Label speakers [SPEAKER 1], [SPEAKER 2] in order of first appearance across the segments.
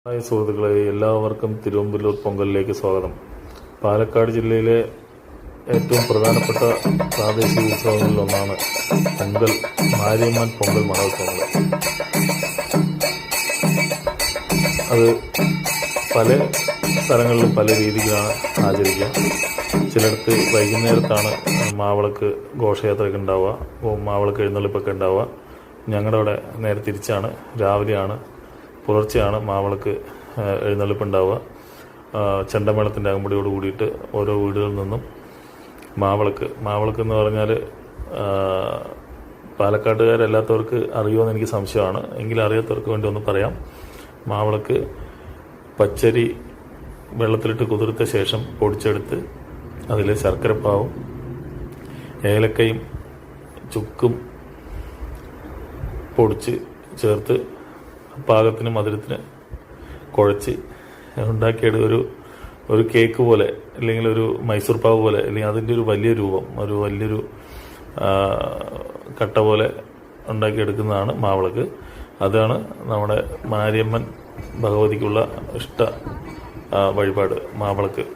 [SPEAKER 1] Hi സുഹൃത്തുക്കളെ, എല്ലാവർക്കും തിരുവമ്പല്ലൂർ പൊങ്കലിലേക്ക് സ്വാഗതം. പാലക്കാട് ജില്ലയിലെ ഏറ്റവും പ്രധാനപ്പെട്ട പ്രാദേശിക ഉത്സവങ്ങളിലൊന്നാണ് പൊങ്കൽ, മാരിയമ്മൻ പൊങ്കൽ മഹോത്സവങ്ങൾ. അത് പല സ്ഥലങ്ങളിലും പല രീതിയിലാണ് ആചരിക്കുക. ചിലയിടത്ത് വൈകുന്നേരത്താണ് മാവിളക്ക് ഘോഷയാത്രയൊക്കെ ഉണ്ടാവുക, മാവിളക്ക് എഴുന്നള്ളിപ്പൊക്കെ ഉണ്ടാവുക. ഞങ്ങളുടെ അവിടെ നേരെ തിരിച്ചാണ്. രാവിലെയാണ്, പുലർച്ചെയാണ് മാവിളക്ക് എഴുന്നള്ളിപ്പുണ്ടാവുക. ചെണ്ടമേളത്തിൻ്റെ അകമ്പടിയോട് കൂടിയിട്ട് ഓരോ വീടുകളിൽ നിന്നും മാവിളക്ക് എന്ന് പറഞ്ഞാൽ പാലക്കാട്ടുകാരല്ലാത്തവർക്ക് അറിയുമെന്ന് എനിക്ക് സംശയമാണ്. എങ്കിലും അറിയാത്തവർക്ക് വേണ്ടി ഒന്ന് പറയാം. മാവിളക്ക് പച്ചരി വെള്ളത്തിലിട്ട് കുതിർത്ത ശേഷം പൊടിച്ചെടുത്ത് അതിൽ ശർക്കരപ്പാവും ഏലക്കയും ചുക്കും പൊടിച്ച് ചേർത്ത് പാകത്തിന് മധുരത്തിന് കുഴച്ച് ഉണ്ടാക്കിയെടുത്ത് ഒരു കേക്ക് പോലെ, അല്ലെങ്കിൽ ഒരു മൈസൂർ പാവ് പോലെ, അല്ലെങ്കിൽ അതിൻ്റെ ഒരു വലിയ രൂപം, ഒരു വലിയൊരു കട്ട പോലെ ഉണ്ടാക്കിയെടുക്കുന്നതാണ് മാവിളക്ക്. അതാണ് നമ്മുടെ മാരിയമ്മൻ ഭഗവതിക്കുള്ള ഇഷ്ട വഴിപാട്, മാവിളക്ക്.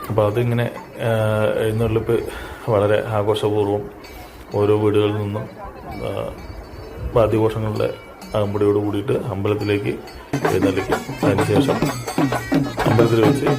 [SPEAKER 1] അപ്പോൾ അതിങ്ങനെ എഴുന്നള്ളിപ്പ് വളരെ ആഘോഷപൂർവ്വം ഓരോ വീടുകളിൽ നിന്നും വാദ്യഘോഷങ്ങളുടെ അകമ്പടിയോട് കൂടിയിട്ട് അമ്പലത്തിലേക്ക് എഴുന്നള്ളിക്കും. അതിനുശേഷം അമ്പലത്തിൽ വെച്ച്